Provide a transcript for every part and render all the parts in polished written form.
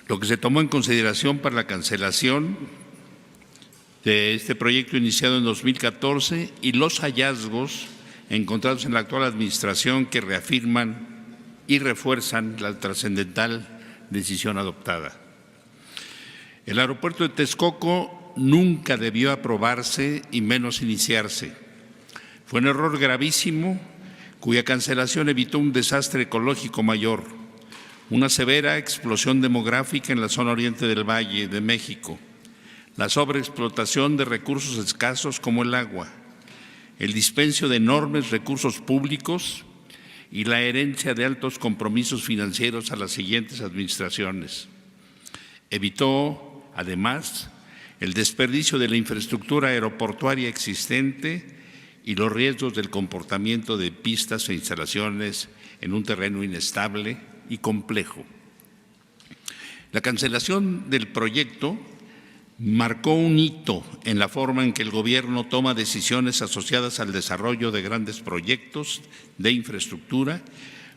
Lo que se tomó en consideración para la cancelación de este proyecto iniciado en 2014 y los hallazgos encontrados en la actual administración que reafirman y refuerzan la trascendental decisión adoptada. El aeropuerto de Texcoco nunca debió aprobarse y menos iniciarse. Fue un error gravísimo cuya cancelación evitó un desastre ecológico mayor, una severa explosión demográfica en la zona oriente del Valle de México, la sobreexplotación de recursos escasos como el agua, el dispendio de enormes recursos públicos y la herencia de altos compromisos financieros a las siguientes administraciones. Evitó, además, el desperdicio de la infraestructura aeroportuaria existente y los riesgos del comportamiento de pistas e instalaciones en un terreno inestable y complejo. La cancelación del proyecto marcó un hito en la forma en que el Gobierno toma decisiones asociadas al desarrollo de grandes proyectos de infraestructura,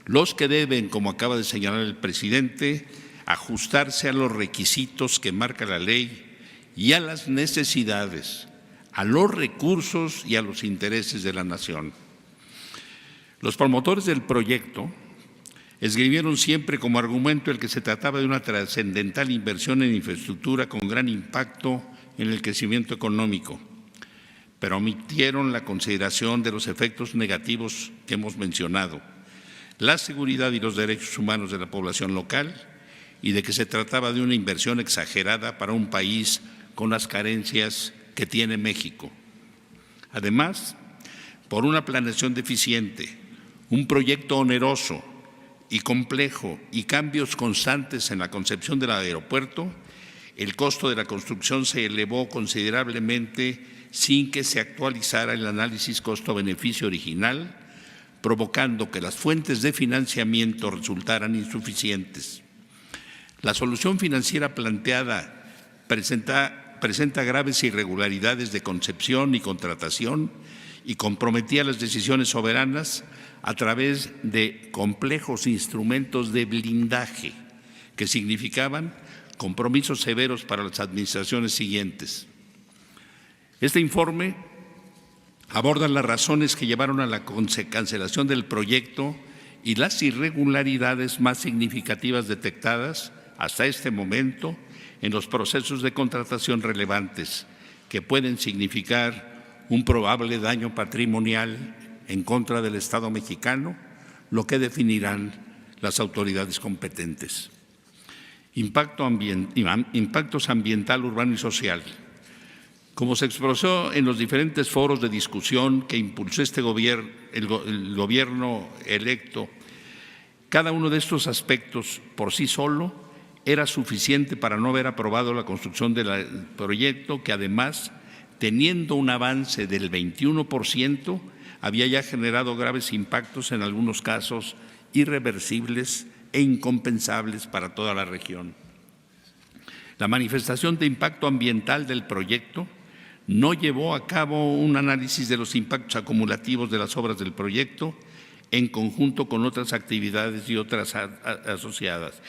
los que deben, como acaba de señalar el presidente, ajustarse a los requisitos que marca la ley y a las necesidades, a los recursos y a los intereses de la nación. Los promotores del proyecto esgrimieron siempre como argumento el que se trataba de una trascendental inversión en infraestructura con gran impacto en el crecimiento económico, pero omitieron la consideración de los efectos negativos que hemos mencionado, la seguridad y los derechos humanos de la población local y de que se trataba de una inversión exagerada para un país con las carencias que tiene México. Además, por una planeación deficiente, un proyecto oneroso y complejo y cambios constantes en la concepción del aeropuerto, el costo de la construcción se elevó considerablemente sin que se actualizara el análisis costo-beneficio original, provocando que las fuentes de financiamiento resultaran insuficientes. La solución financiera planteada presenta graves irregularidades de concepción y contratación y comprometía las decisiones soberanas a través de complejos instrumentos de blindaje que significaban compromisos severos para las administraciones siguientes. Este informe aborda las razones que llevaron a la cancelación del proyecto y las irregularidades más significativas detectadas hasta este momento en los procesos de contratación relevantes que pueden significar un probable daño patrimonial en contra del Estado mexicano, lo que definirán las autoridades competentes. Impactos ambiental, urbano y social. Como se expresó en los diferentes foros de discusión que impulsó el gobierno electo, cada uno de estos aspectos por sí solo era suficiente para no haber aprobado la construcción del proyecto, que además, teniendo un avance del 21%, había ya generado graves impactos, en algunos casos irreversibles e incompensables para toda la región. La manifestación de impacto ambiental del proyecto no llevó a cabo un análisis de los impactos acumulativos de las obras del proyecto en conjunto con otras actividades y obras asociadas.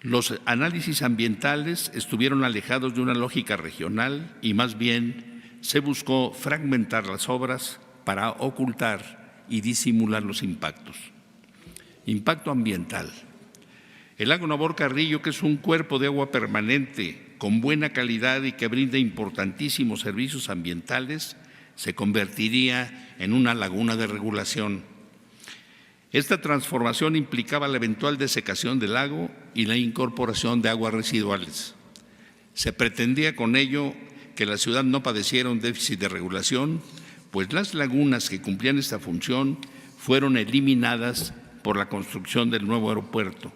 Los análisis ambientales estuvieron alejados de una lógica regional y más bien se buscó fragmentar las obras para ocultar y disimular los impactos. Impacto ambiental. El lago Nabor Carrillo, que es un cuerpo de agua permanente con buena calidad y que brinda importantísimos servicios ambientales, se convertiría en una laguna de regulación. Esta transformación implicaba la eventual desecación del lago y la incorporación de aguas residuales. Se pretendía con ello que la ciudad no padeciera un déficit de regulación, pues las lagunas que cumplían esta función fueron eliminadas por la construcción del nuevo aeropuerto.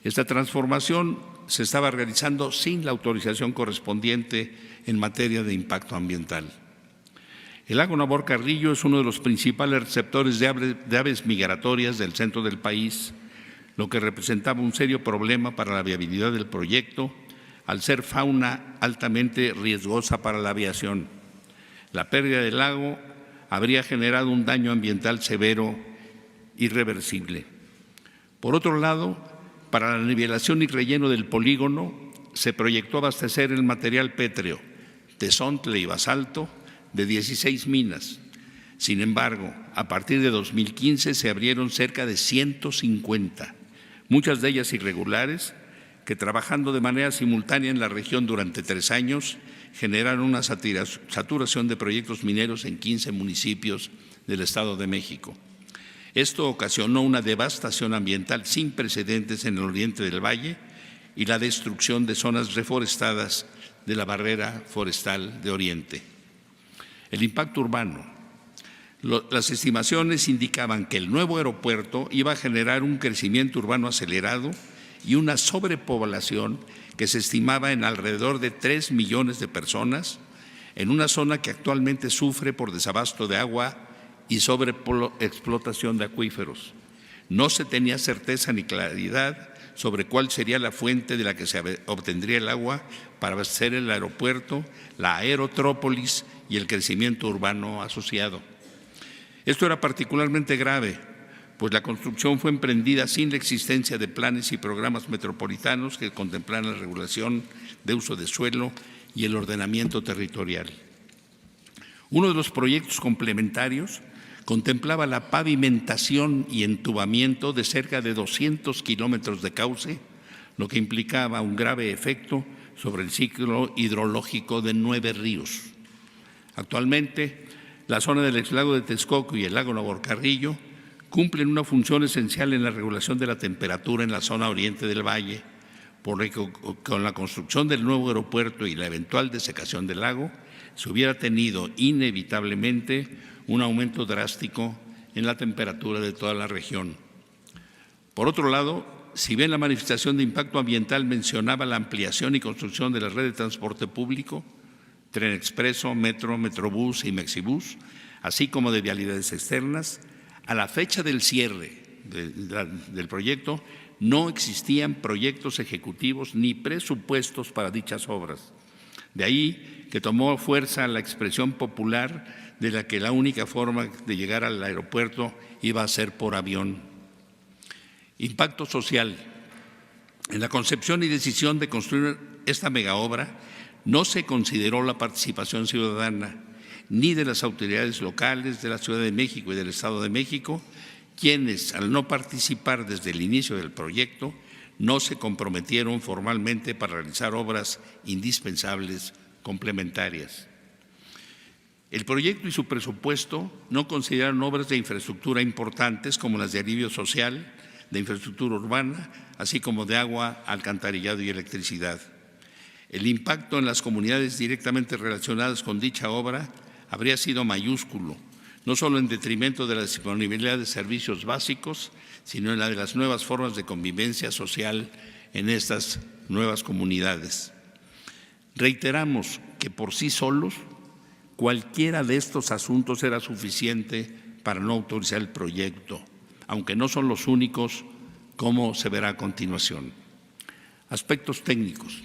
Esta transformación se estaba realizando sin la autorización correspondiente en materia de impacto ambiental. El lago Nabor Carrillo es uno de los principales receptores de aves migratorias del centro del país, lo que representaba un serio problema para la viabilidad del proyecto, al ser fauna altamente riesgosa para la aviación. La pérdida del lago habría generado un daño ambiental severo, irreversible. Por otro lado, Para la nivelación y relleno del polígono se proyectó abastecer el material pétreo, tesontle y basalto de 16 minas. Sin embargo, a partir de 2015 se abrieron cerca de 150, muchas de ellas irregulares, que trabajando de manera simultánea en la región durante 3 años generaron una saturación de proyectos mineros en 15 municipios del Estado de México. Esto ocasionó una devastación ambiental sin precedentes en el oriente del valle y la destrucción de zonas reforestadas de la barrera forestal de Oriente. El impacto urbano. Las estimaciones indicaban que el nuevo aeropuerto iba a generar un crecimiento urbano acelerado y una sobrepoblación que se estimaba en alrededor de 3 millones de personas en una zona que actualmente sufre por desabasto de agua y sobreexplotación de acuíferos. No se tenía certeza ni claridad sobre cuál sería la fuente de la que se obtendría el agua para abastecer el aeropuerto, la aerotrópolis y el crecimiento urbano asociado. Esto era particularmente grave, pues la construcción fue emprendida sin la existencia de planes y programas metropolitanos que contemplaran la regulación de uso de suelo y el ordenamiento territorial. Uno de los proyectos complementarios contemplaba la pavimentación y entubamiento de cerca de 200 kilómetros de cauce, lo que implicaba un grave efecto sobre el ciclo hidrológico de 9 ríos. Actualmente, la zona del exlago de Texcoco y el lago Navarcarrillo cumplen una función esencial en la regulación de la temperatura en la zona oriente del valle, por lo que con la construcción del nuevo aeropuerto y la eventual desecación del lago, se hubiera tenido inevitablemente un aumento drástico en la temperatura de toda la región. Por otro lado, si bien la manifestación de impacto ambiental mencionaba la ampliación y construcción de la red de transporte público, tren expreso, metro, metrobús y mexibús, así como de vialidades externas, a la fecha del cierre del proyecto no existían proyectos ejecutivos ni presupuestos para dichas obras. De ahí que tomó fuerza la expresión popular de la que la única forma de llegar al aeropuerto iba a ser por avión. Impacto social. En la concepción y decisión de construir esta megaobra no se consideró la participación ciudadana, ni de las autoridades locales de la Ciudad de México y del Estado de México, quienes, al no participar desde el inicio del proyecto, no se comprometieron formalmente para realizar obras indispensables complementarias. El proyecto y su presupuesto no consideraron obras de infraestructura importantes como las de alivio social, de infraestructura urbana, así como de agua, alcantarillado y electricidad. El impacto en las comunidades directamente relacionadas con dicha obra habría sido mayúsculo, no solo en detrimento de la disponibilidad de servicios básicos, sino en la de las nuevas formas de convivencia social en estas nuevas comunidades. Reiteramos que por sí solos cualquiera de estos asuntos era suficiente para no autorizar el proyecto, aunque no son los únicos, como se verá a continuación. Aspectos técnicos.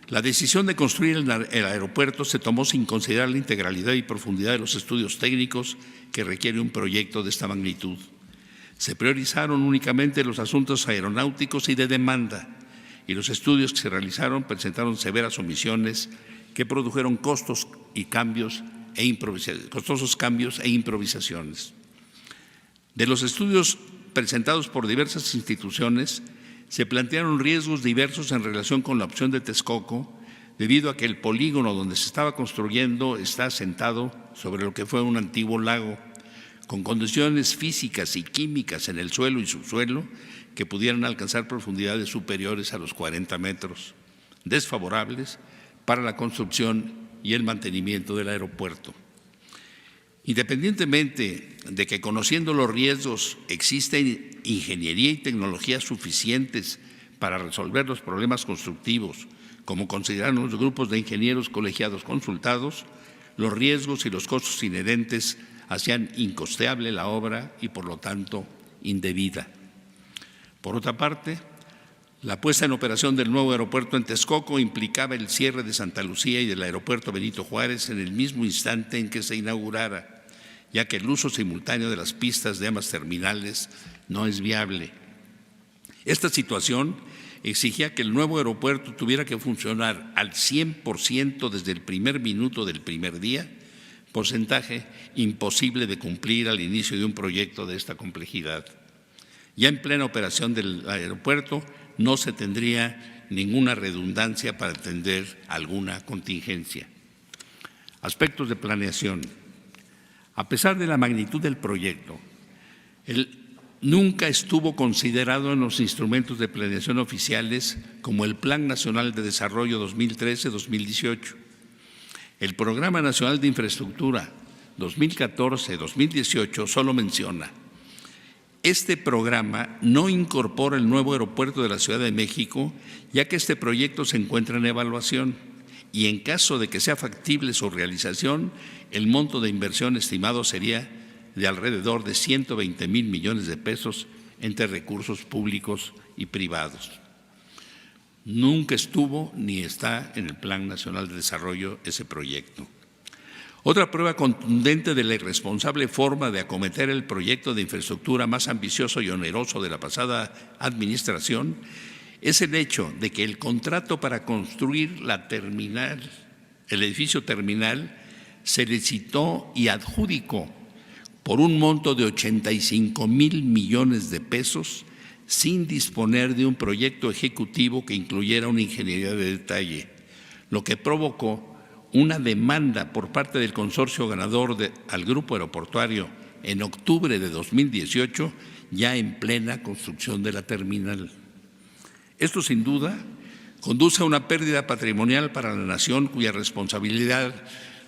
La decisión de construir el aeropuerto se tomó sin considerar la integralidad y profundidad de los estudios técnicos que requiere un proyecto de esta magnitud. Se priorizaron únicamente los asuntos aeronáuticos y de demanda, y los estudios que se realizaron presentaron severas omisiones que produjeron costosos cambios e improvisaciones. De los estudios presentados por diversas instituciones, se plantearon riesgos diversos en relación con la opción de Texcoco, debido a que el polígono donde se estaba construyendo está asentado sobre lo que fue un antiguo lago, con condiciones físicas y químicas en el suelo y subsuelo que pudieran alcanzar profundidades superiores a los 40 metros, desfavorables para la construcción y el mantenimiento del aeropuerto. Independientemente de que, conociendo los riesgos, existen ingeniería y tecnología suficientes para resolver los problemas constructivos, como consideraron los grupos de ingenieros colegiados consultados, los riesgos y los costos inherentes hacían incosteable la obra y, por lo tanto, indebida. Por otra parte, la puesta en operación del nuevo aeropuerto en Texcoco implicaba el cierre de Santa Lucía y del aeropuerto Benito Juárez en el mismo instante en que se inaugurara, ya que el uso simultáneo de las pistas de ambas terminales no es viable. Esta situación exigía que el nuevo aeropuerto tuviera que funcionar al 100% desde el primer minuto del primer día, porcentaje imposible de cumplir al inicio de un proyecto de esta complejidad. Ya en plena operación del aeropuerto no se tendría ninguna redundancia para atender alguna contingencia. Aspectos de planeación. A pesar de la magnitud del proyecto, nunca estuvo considerado en los instrumentos de planeación oficiales como el Plan Nacional de Desarrollo 2013-2018. El Programa Nacional de Infraestructura 2014-2018 solo menciona: este programa no incorpora el nuevo aeropuerto de la Ciudad de México, ya que este proyecto se encuentra en evaluación y en caso de que sea factible su realización, el monto de inversión estimado sería de alrededor de 120,000 millones de pesos entre recursos públicos y privados. Nunca estuvo ni está en el Plan Nacional de Desarrollo ese proyecto. Otra prueba contundente de la irresponsable forma de acometer el proyecto de infraestructura más ambicioso y oneroso de la pasada administración es el hecho de que el contrato para construir la terminal, el edificio terminal, se licitó y adjudicó por un monto de 85,000 millones de pesos sin disponer de un proyecto ejecutivo que incluyera una ingeniería de detalle, lo que provocó una demanda por parte del consorcio ganador al grupo aeroportuario en octubre de 2018, ya en plena construcción de la terminal. Esto, sin duda, conduce a una pérdida patrimonial para la nación, cuya responsabilidad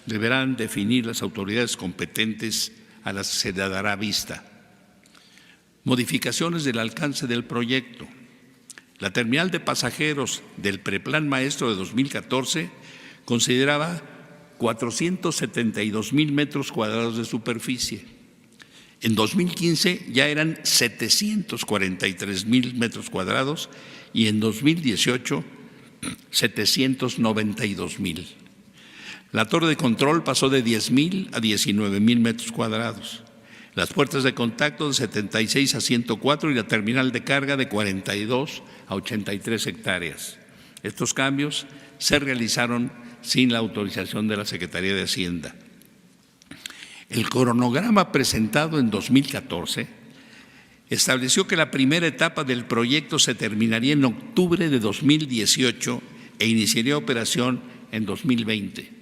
deberán definir las autoridades competentes a las que se le dará vista. Modificaciones del alcance del proyecto. La terminal de pasajeros del preplan maestro de 2014 consideraba 472,000 metros cuadrados de superficie. En 2015 ya eran 743,000 metros cuadrados y en 2018 792,000. La torre de control pasó de 10,000 a 19,000 metros cuadrados. Las puertas de contacto de 76 a 104 y la terminal de carga de 42 a 83 hectáreas. Estos cambios se realizaron sin la autorización de la Secretaría de Hacienda. El cronograma presentado en 2014 estableció que la primera etapa del proyecto se terminaría en octubre de 2018 e iniciaría operación en 2020.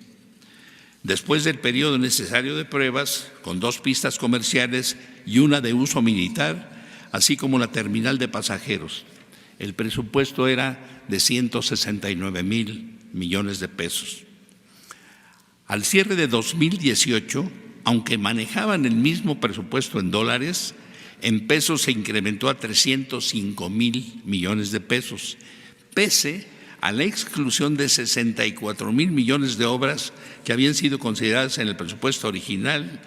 Después del periodo necesario de pruebas, con 2 pistas comerciales y una de uso militar, así como la terminal de pasajeros. El presupuesto era de 169,000 millones de pesos. Al cierre de 2018, aunque manejaban el mismo presupuesto en dólares, en pesos se incrementó a 305,000 millones de pesos, pese a la exclusión de 64,000 millones de obras que habían sido consideradas en el presupuesto original,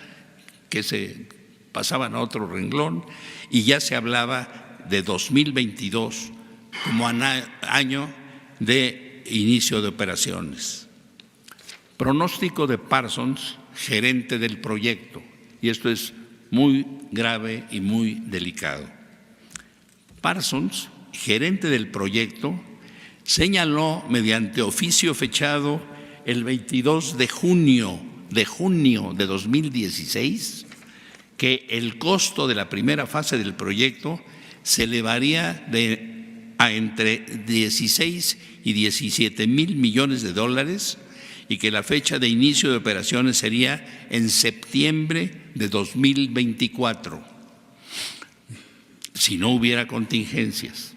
que se pasaban a otro renglón, y ya se hablaba de 2022 como año de inicio de operaciones. Pronóstico de Parsons, gerente del proyecto, y esto es muy grave y muy delicado. Parsons, gerente del proyecto, señaló mediante oficio fechado el 22 de junio de 2016 que el costo de la primera fase del proyecto se elevaría a entre 16 y 17,000 millones de dólares y que la fecha de inicio de operaciones sería en septiembre de 2024, si no hubiera contingencias.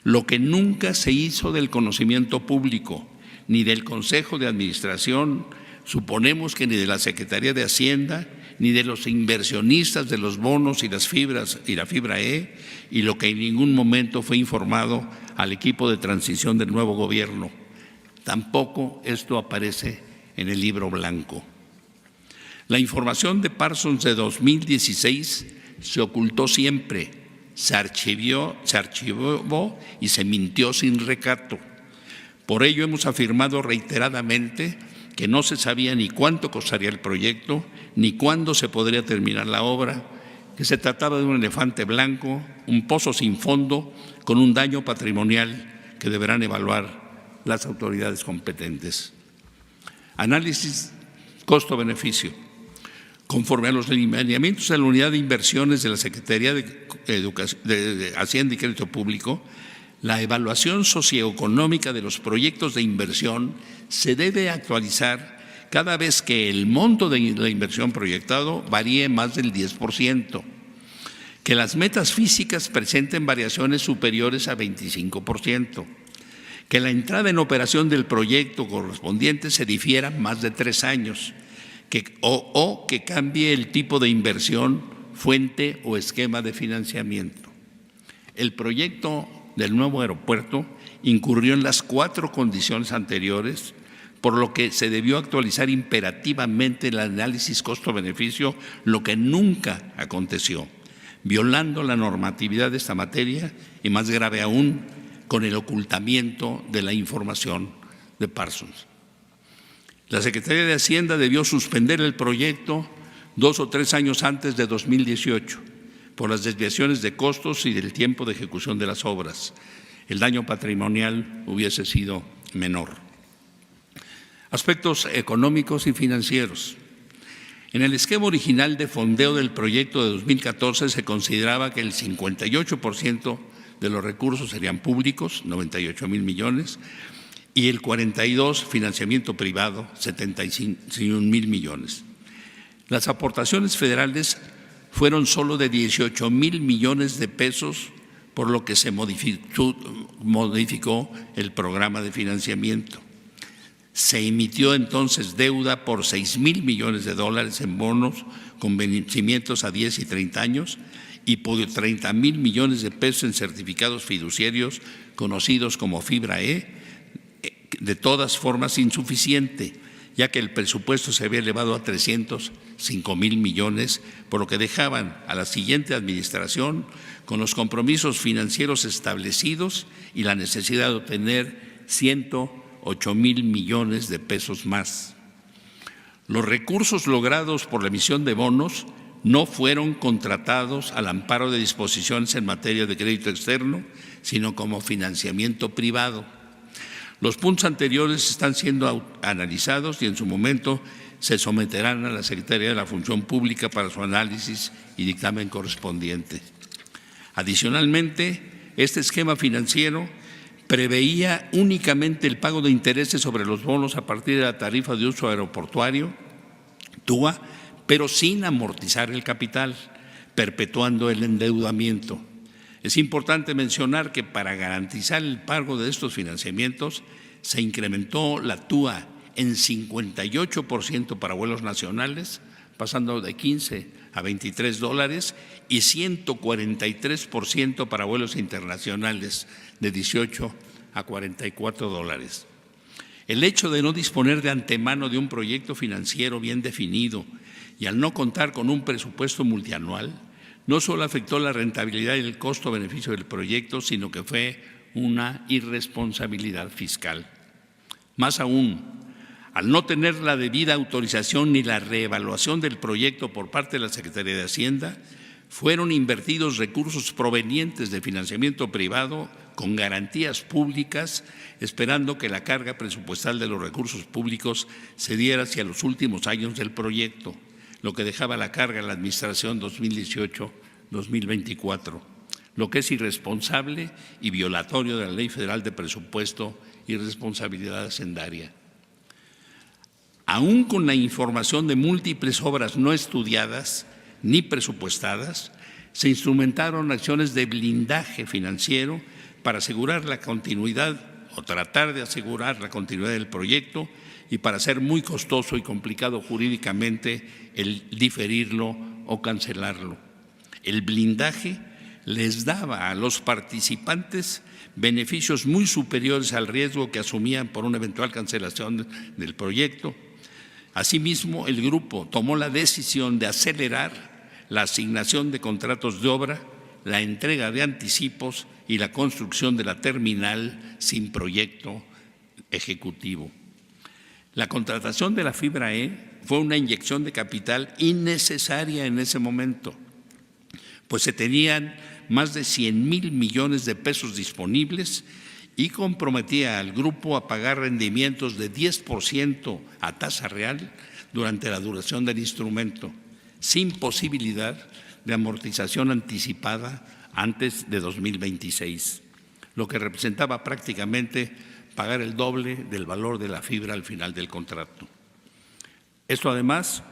Lo que nunca se hizo del conocimiento público, ni del Consejo de Administración, suponemos que ni de la Secretaría de Hacienda, ni de los inversionistas de los bonos y las fibras y la fibra E, y lo que en ningún momento fue informado al equipo de transición del nuevo gobierno. Tampoco esto aparece en el libro blanco. La información de Parsons de 2016 se ocultó siempre, se archivó y se mintió sin recato. Por ello hemos afirmado reiteradamente que no se sabía ni cuánto costaría el proyecto, ni cuándo se podría terminar la obra, que se trataba de un elefante blanco, un pozo sin fondo, con un daño patrimonial que deberán evaluar las autoridades competentes. Análisis costo-beneficio. Conforme a los lineamientos de la Unidad de Inversiones de la Secretaría de Hacienda y Crédito Público, la evaluación socioeconómica de los proyectos de inversión se debe actualizar cada vez que el monto de la inversión proyectado varíe más del 10%, que las metas físicas presenten variaciones superiores a 25%, que la entrada en operación del proyecto correspondiente se difiera más de 3 años, o que cambie el tipo de inversión, fuente o esquema de financiamiento. El proyecto del nuevo aeropuerto incurrió en las 4 condiciones anteriores, por lo que se debió actualizar imperativamente el análisis costo-beneficio, lo que nunca aconteció, violando la normatividad de esta materia y, más grave aún, con el ocultamiento de la información de Parsons. La Secretaría de Hacienda debió suspender el proyecto 2 o 3 años antes de 2018 por las desviaciones de costos y del tiempo de ejecución de las obras. El daño patrimonial hubiese sido menor. Aspectos económicos y financieros. En el esquema original de fondeo del proyecto de 2014 se consideraba que el 58% de los recursos serían públicos, 98,000 millones, y el 42% financiamiento privado, 71,000 millones. Las aportaciones federales fueron solo de 18,000 millones de pesos, por lo que se modificó el programa de financiamiento. Se emitió entonces deuda por 6,000 millones de dólares en bonos con vencimientos a 10 y 30 años y por 30,000 millones de pesos en certificados fiduciarios conocidos como Fibra E, de todas formas insuficiente, ya que el presupuesto se había elevado a 305,000 millones, por lo que dejaban a la siguiente administración con los compromisos financieros establecidos y la necesidad de obtener 108,000 millones de pesos más. Los recursos logrados por la emisión de bonos no fueron contratados al amparo de disposiciones en materia de crédito externo, sino como financiamiento privado. Los puntos anteriores están siendo analizados y en su momento se someterán a la Secretaría de la Función Pública para su análisis y dictamen correspondiente. Adicionalmente, este esquema financiero preveía únicamente el pago de intereses sobre los bonos a partir de la tarifa de uso aeroportuario, TUA, pero sin amortizar el capital, perpetuando el endeudamiento. Es importante mencionar que para garantizar el pago de estos financiamientos se incrementó la TUA en 58% para vuelos nacionales, pasando de 15 a 23 dólares, y 143% para vuelos internacionales, de 18 a 44 dólares. El hecho de no disponer de antemano de un proyecto financiero bien definido y al no contar con un presupuesto multianual, no solo afectó la rentabilidad y el costo-beneficio del proyecto, sino que fue una irresponsabilidad fiscal. Más aún, al no tener la debida autorización ni la reevaluación del proyecto por parte de la Secretaría de Hacienda, fueron invertidos recursos provenientes de financiamiento privado con garantías públicas, esperando que la carga presupuestal de los recursos públicos se diera hacia los últimos años del proyecto, lo que dejaba la carga en la administración 2018-2024, lo que es irresponsable y violatorio de la Ley Federal de Presupuesto y Responsabilidad Hacendaria. Aún con la información de múltiples obras no estudiadas ni presupuestadas, se instrumentaron acciones de blindaje financiero para asegurar la continuidad o tratar de asegurar la continuidad del proyecto y para hacer muy costoso y complicado jurídicamente el diferirlo o cancelarlo. El blindaje les daba a los participantes beneficios muy superiores al riesgo que asumían por una eventual cancelación del proyecto. Asimismo, el grupo tomó la decisión de acelerar la asignación de contratos de obra, la entrega de anticipos y la construcción de la terminal sin proyecto ejecutivo. La contratación de la Fibra E fue una inyección de capital innecesaria en ese momento, pues se tenían más de 100,000 millones de pesos disponibles y comprometía al grupo a pagar rendimientos de 10% a tasa real durante la duración del instrumento, sin posibilidad de amortización anticipada antes de 2026, lo que representaba prácticamente pagar el doble del valor de la fibra al final del contrato. Esto además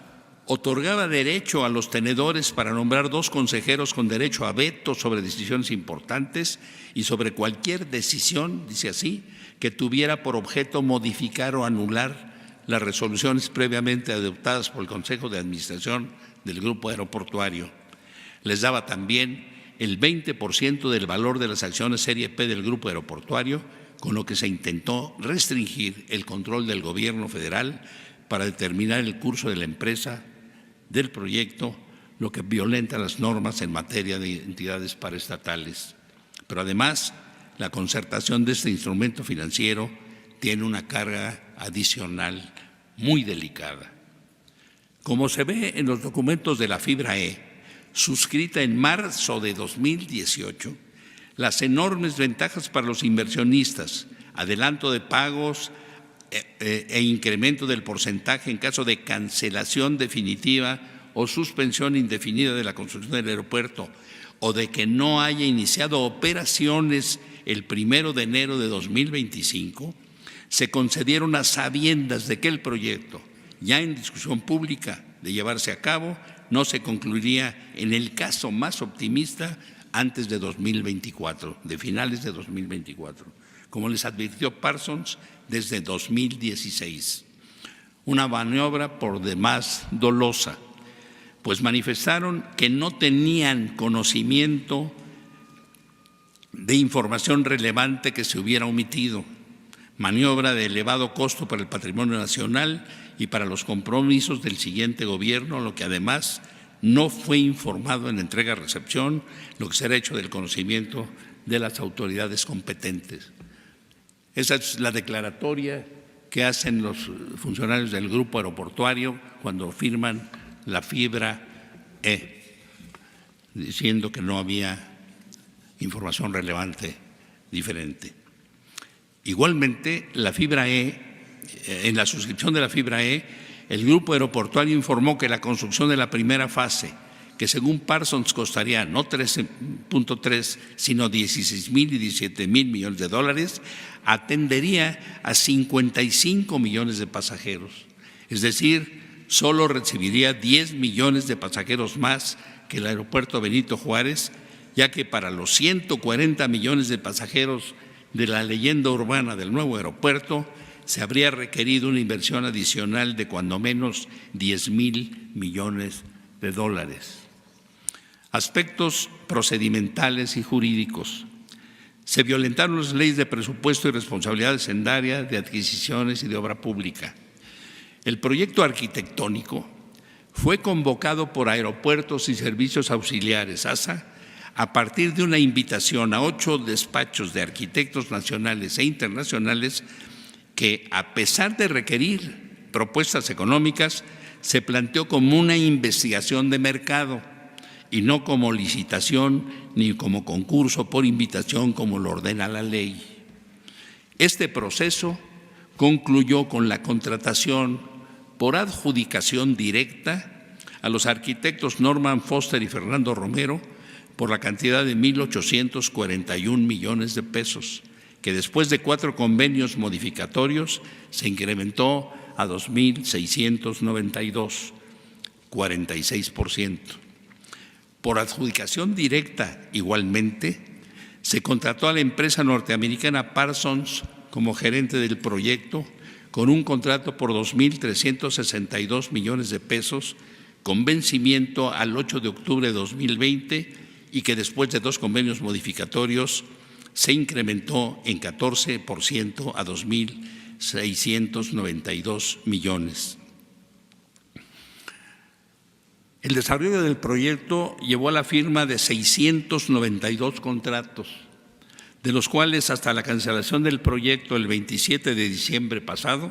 otorgaba derecho a los tenedores para nombrar 2 consejeros con derecho a veto sobre decisiones importantes y sobre cualquier decisión, dice así, que tuviera por objeto modificar o anular las resoluciones previamente adoptadas por el Consejo de Administración del Grupo Aeroportuario. Les daba también el 20% del valor de las acciones Serie P del Grupo Aeroportuario, con lo que se intentó restringir el control del Gobierno federal para determinar el curso de la empresa del proyecto, lo que violenta las normas en materia de entidades paraestatales. Pero además, la concertación de este instrumento financiero tiene una carga adicional muy delicada. Como se ve en los documentos de la Fibra E, suscrita en marzo de 2018, las enormes ventajas para los inversionistas, adelanto de pagos e incremento del porcentaje en caso de cancelación definitiva o suspensión indefinida de la construcción del aeropuerto, o de que no haya iniciado operaciones el 1 de enero de 2025, se concedieron a sabiendas de que el proyecto, ya en discusión pública de llevarse a cabo, no se concluiría en el caso más optimista antes de 2024, de finales de 2024, como les advirtió Parsons desde 2016. Una maniobra por demás dolosa, pues manifestaron que no tenían conocimiento de información relevante que se hubiera omitido, maniobra de elevado costo para el patrimonio nacional y para los compromisos del siguiente gobierno, lo que además no fue informado en entrega-recepción, lo que será hecho del conocimiento de las autoridades competentes. Esa es la declaratoria que hacen los funcionarios del Grupo Aeroportuario cuando firman la Fibra E, diciendo que no había información relevante diferente. Igualmente, la Fibra E, en la suscripción de la Fibra E, el Grupo Aeroportuario informó que la construcción de la primera fase, que según Parsons costaría no 13.3, sino 16,000 y 17,000 millones de dólares, atendería a 55 millones de pasajeros. Es decir, solo recibiría 10 millones de pasajeros más que el aeropuerto Benito Juárez, ya que para los 140 millones de pasajeros de la leyenda urbana del nuevo aeropuerto se habría requerido una inversión adicional de cuando menos 10,000 millones de dólares. Aspectos procedimentales y jurídicos. Se violentaron las leyes de presupuesto y responsabilidad hacendaria, de adquisiciones y de obra pública. El proyecto arquitectónico fue convocado por Aeropuertos y Servicios Auxiliares, ASA, a partir de una invitación a 8 despachos de arquitectos nacionales e internacionales que, a pesar de requerir propuestas económicas, se planteó como una investigación de mercado y no como licitación ni como concurso por invitación como lo ordena la ley. Este proceso concluyó con la contratación por adjudicación directa a los arquitectos Norman Foster y Fernando Romero por la cantidad de 1,841 millones de pesos, que después de 4 convenios modificatorios se incrementó a 2,692, 46%. Por adjudicación directa, igualmente, se contrató a la empresa norteamericana Parsons como gerente del proyecto con un contrato por 2,362 millones de pesos con vencimiento al 8 de octubre de 2020 y que después de 2 convenios modificatorios se incrementó en 14% a 2,692 millones. El desarrollo del proyecto llevó a la firma de 692 contratos, de los cuales hasta la cancelación del proyecto el 27 de diciembre pasado,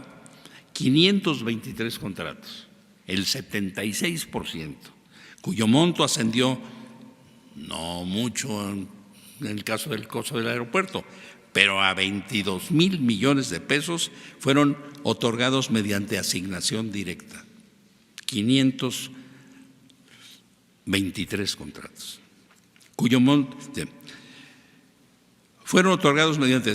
523 contratos, el 76%, cuyo monto ascendió no mucho en el caso del costo del aeropuerto, pero a 22,000 millones de pesos fueron otorgados mediante asignación directa. 523 contratos, cuyo monte fueron otorgados mediante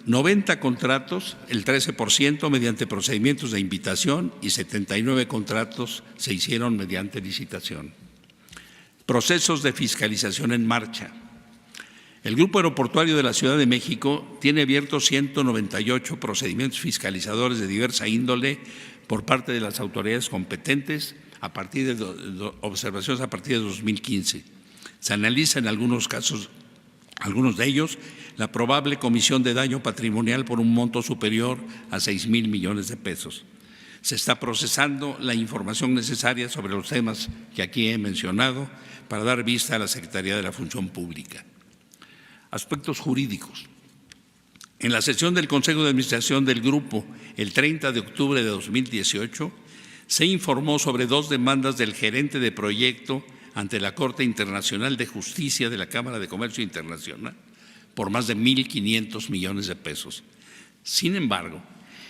90 contratos, el 13% mediante procedimientos de invitación y 79 contratos se hicieron mediante licitación. Procesos de fiscalización en marcha. El Grupo Aeroportuario de la Ciudad de México tiene abiertos 198 procedimientos fiscalizadores de diversa índole por parte de las autoridades competentes a partir de observaciones a partir de 2015. Se analiza en algunos casos, algunos de ellos, la probable comisión de daño patrimonial por un monto superior a 6,000 millones de pesos. Se está procesando la información necesaria sobre los temas que aquí he mencionado para dar vista a la Secretaría de la Función Pública. Aspectos jurídicos. En la sesión del Consejo de Administración del Grupo, el 30 de octubre de 2018, se informó sobre 2 demandas del gerente de proyecto ante la Corte Internacional de Justicia de la Cámara de Comercio Internacional por más de 1,500 millones de pesos. Sin embargo,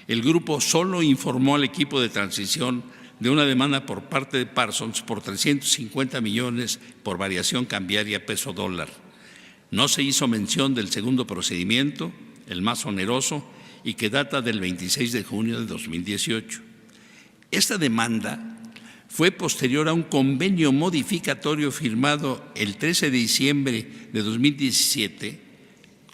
el grupo solo informó al equipo de transición de una demanda por parte de Parsons por 350 millones por variación cambiaria peso-dólar. No se hizo mención del segundo procedimiento, el más oneroso, y que data del 26 de junio de 2018. Esta demanda fue posterior a un convenio modificatorio firmado el 13 de diciembre de 2017,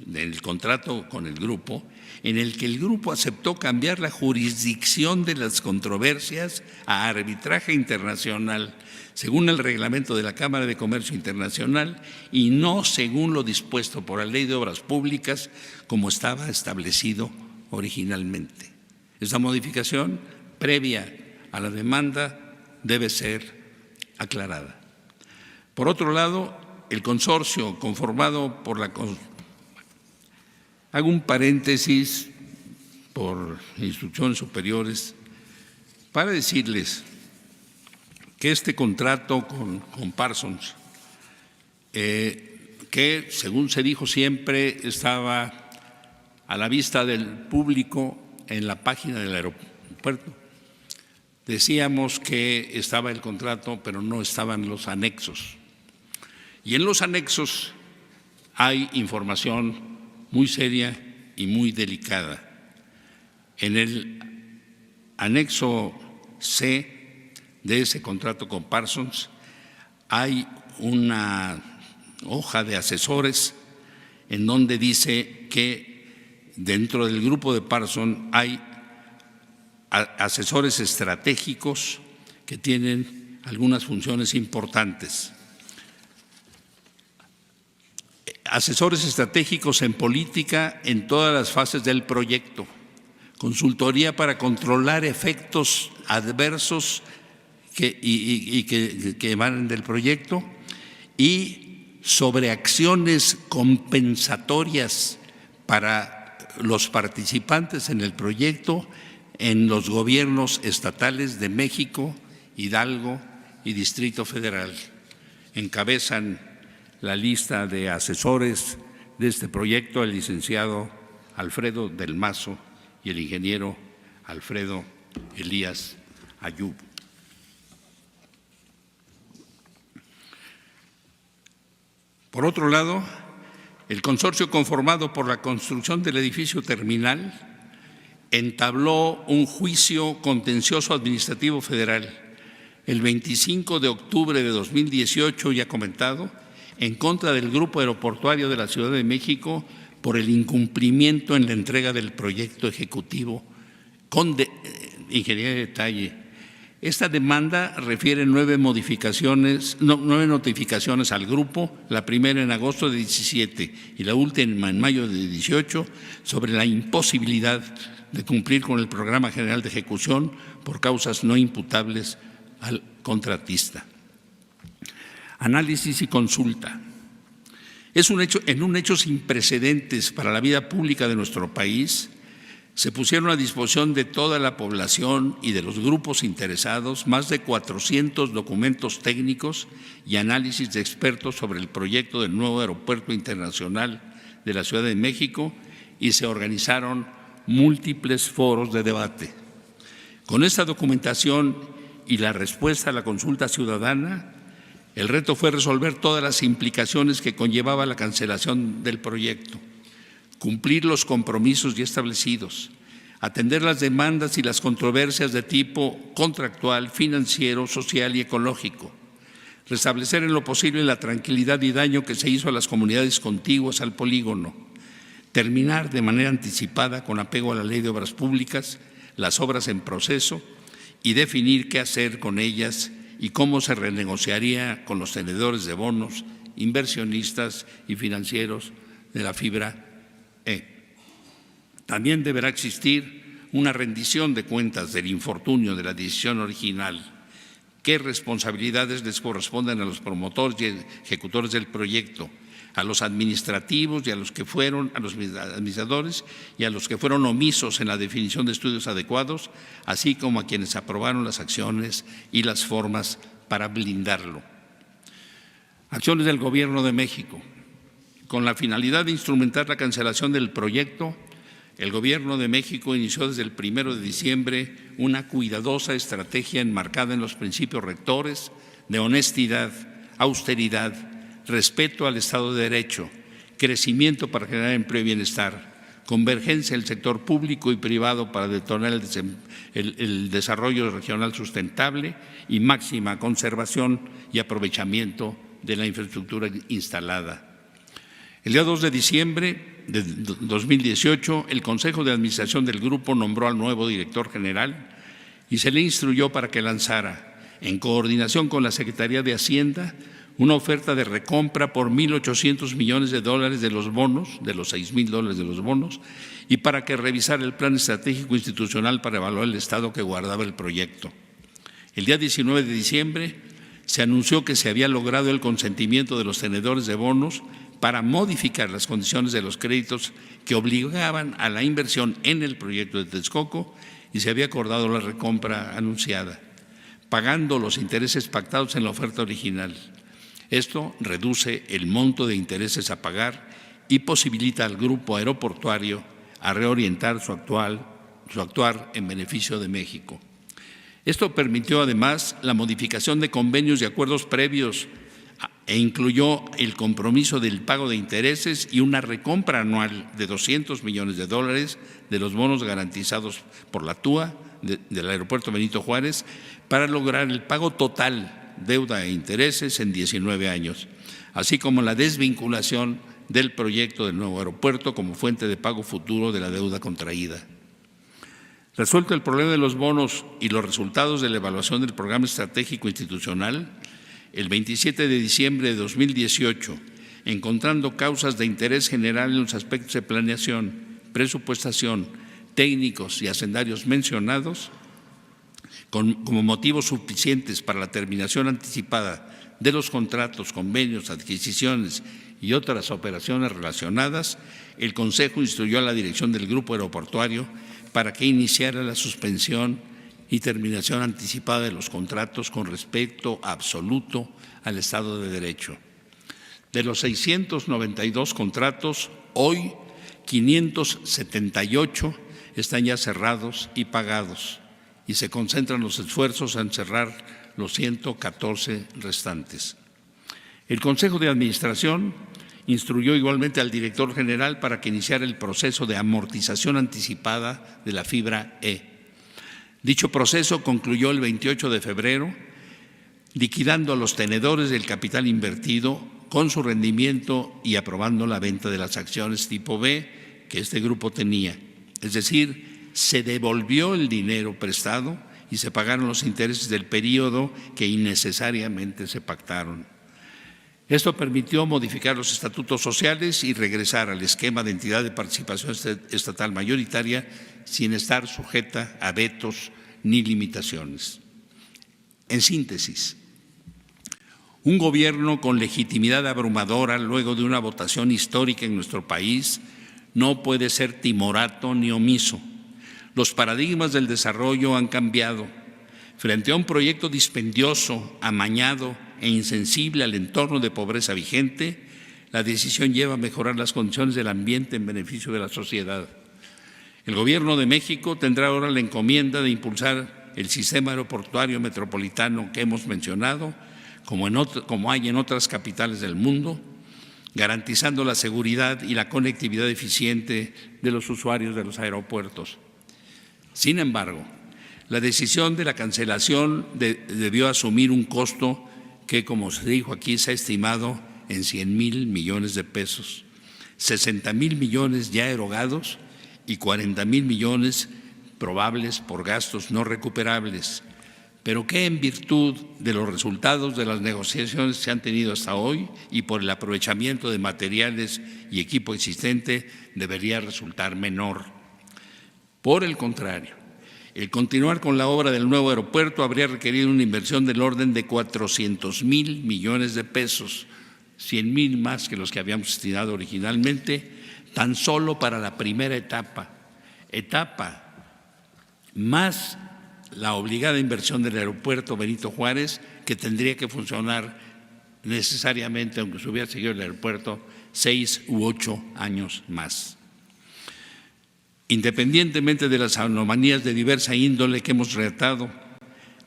del contrato con el grupo, en el que el grupo aceptó cambiar la jurisdicción de las controversias a arbitraje internacional, según el reglamento de la Cámara de Comercio Internacional y no según lo dispuesto por la Ley de Obras Públicas, como estaba establecido originalmente. Esta modificación, previa a la demanda, debe ser aclarada. Por otro lado, el consorcio conformado por la… Hago un paréntesis por instrucciones superiores para decirles que este contrato con Parsons, que según se dijo siempre estaba a la vista del público en la página del aeropuerto, decíamos que estaba el contrato, pero no estaban los anexos. Y en los anexos hay información muy seria y muy delicada. En el anexo C de ese contrato con Parsons hay una hoja de asesores en donde dice que dentro del grupo de Parsons hay asesores estratégicos que tienen algunas funciones importantes. Asesores estratégicos en política en todas las fases del proyecto, consultoría para controlar efectos adversos que emanan del proyecto y sobre acciones compensatorias para los participantes en el proyecto en los gobiernos estatales de México, Hidalgo y Distrito Federal. Encabezan la lista de asesores de este proyecto el licenciado Alfredo del Mazo y el ingeniero Alfredo Elías Ayub. Por otro lado, el consorcio conformado por la construcción del edificio terminal entabló un juicio contencioso administrativo federal el 25 de octubre de 2018, ya comentado, en contra del Grupo Aeroportuario de la Ciudad de México por el incumplimiento en la entrega del proyecto ejecutivo con ingeniería de detalle. Esta demanda refiere 9 notificaciones al grupo, la primera en agosto de 17 y la última en mayo de 18, sobre la imposibilidad de cumplir con el Programa General de Ejecución por causas no imputables al contratista. Análisis y consulta. Es un hecho sin precedentes para la vida pública de nuestro país Se pusieron a disposición de toda la población y de los grupos interesados más de 400 documentos técnicos y análisis de expertos sobre el proyecto del nuevo aeropuerto internacional de la Ciudad de México y se organizaron múltiples foros de debate. Con esta documentación y la respuesta a la consulta ciudadana, el reto fue resolver todas las implicaciones que conllevaba la cancelación del proyecto, cumplir los compromisos ya establecidos, atender las demandas y las controversias de tipo contractual, financiero, social y ecológico, restablecer en lo posible la tranquilidad y daño que se hizo a las comunidades contiguas al polígono, terminar de manera anticipada con apego a la Ley de Obras Públicas las obras en proceso y definir qué hacer con ellas y cómo se renegociaría con los tenedores de bonos, inversionistas y financieros de la fibra También deberá existir una rendición de cuentas del infortunio de la decisión original. ¿Qué responsabilidades les corresponden a los promotores y ejecutores del proyecto, a los administrativos y a los administradores y a los que fueron omisos en la definición de estudios adecuados, así como a quienes aprobaron las acciones y las formas para blindarlo? Acciones del Gobierno de México. Con la finalidad de instrumentar la cancelación del proyecto, el Gobierno de México inició desde el 1 de diciembre una cuidadosa estrategia enmarcada en los principios rectores de honestidad, austeridad, respeto al Estado de Derecho, crecimiento para generar empleo y bienestar, convergencia del sector público y privado para detonar el desarrollo regional sustentable y máxima conservación y aprovechamiento de la infraestructura instalada. El día 2 de diciembre de 2018, el Consejo de Administración del Grupo nombró al nuevo director general y se le instruyó para que lanzara, en coordinación con la Secretaría de Hacienda, una oferta de recompra por $1,800 millones de los bonos, de los $6,000 de los bonos, y para que revisara el plan estratégico institucional para evaluar el estado que guardaba el proyecto. El día 19 de diciembre se anunció que se había logrado el consentimiento de los tenedores de bonos para modificar las condiciones de los créditos que obligaban a la inversión en el proyecto de Texcoco y se había acordado la recompra anunciada, pagando los intereses pactados en la oferta original. Esto reduce el monto de intereses a pagar y posibilita al grupo aeroportuario a reorientar su actuar en beneficio de México. Esto permitió además la modificación de convenios y acuerdos previos e incluyó el compromiso del pago de intereses y una recompra anual de $200 millones de los bonos garantizados por la TUA del Aeropuerto Benito Juárez para lograr el pago total, deuda e intereses en 19 años, así como la desvinculación del proyecto del nuevo aeropuerto como fuente de pago futuro de la deuda contraída. Resuelto el problema de los bonos y los resultados de la evaluación del programa estratégico institucional, el 27 de diciembre de 2018, encontrando causas de interés general en los aspectos de planeación, presupuestación, técnicos y hacendarios mencionados, como motivos suficientes para la terminación anticipada de los contratos, convenios, adquisiciones y otras operaciones relacionadas, el Consejo instruyó a la dirección del Grupo Aeroportuario para que iniciara la suspensión y terminación anticipada de los contratos con respecto absoluto al Estado de Derecho. De los 692 contratos, hoy 578 están ya cerrados y pagados y se concentran los esfuerzos en cerrar los 114 restantes. El Consejo de Administración instruyó igualmente al director general para que iniciara el proceso de amortización anticipada de la fibra Dicho proceso concluyó el 28 de febrero, liquidando a los tenedores del capital invertido con su rendimiento y aprobando la venta de las acciones tipo B que este grupo tenía. Es decir, se devolvió el dinero prestado y se pagaron los intereses del periodo que innecesariamente se pactaron. Esto permitió modificar los estatutos sociales y regresar al esquema de entidad de participación estatal mayoritaria sin estar sujeta a vetos ni limitaciones. En síntesis, un gobierno con legitimidad abrumadora luego de una votación histórica en nuestro país no puede ser timorato ni omiso, Los paradigmas del desarrollo han cambiado. Frente a un proyecto dispendioso, amañado e insensible al entorno de pobreza vigente, la decisión lleva a mejorar las condiciones del ambiente en beneficio de la sociedad. El Gobierno de México tendrá ahora la encomienda de impulsar el sistema aeroportuario metropolitano que hemos mencionado, como hay en otras capitales del mundo, garantizando la seguridad y la conectividad eficiente de los usuarios de los aeropuertos. Sin embargo, la decisión de la cancelación debió asumir un costo que, como se dijo aquí, se ha estimado en 100,000 millones de pesos, 60,000 millones ya erogados y 40,000 millones probables por gastos no recuperables, pero que en virtud de los resultados de las negociaciones que se han tenido hasta hoy y por el aprovechamiento de materiales y equipo existente debería resultar menor. Por el contrario, el continuar con la obra del nuevo aeropuerto habría requerido una inversión del orden de 400,000 millones de pesos, 100,000 más que los que habíamos destinado originalmente, tan solo para la primera etapa más la obligada inversión del aeropuerto Benito Juárez, que tendría que funcionar necesariamente, aunque se hubiera seguido el aeropuerto, 6 u 8 años más. Independientemente de las anomalías de diversa índole que hemos relatado,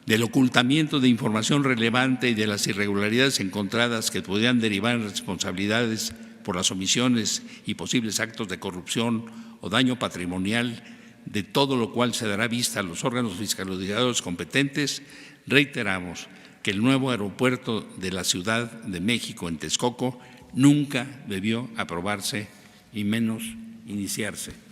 del ocultamiento de información relevante y de las irregularidades encontradas que podrían derivar en responsabilidades por las omisiones y posibles actos de corrupción o daño patrimonial, de todo lo cual se dará vista a los órganos fiscalizadores competentes, reiteramos que el nuevo aeropuerto de la Ciudad de México en Texcoco nunca debió aprobarse y menos iniciarse.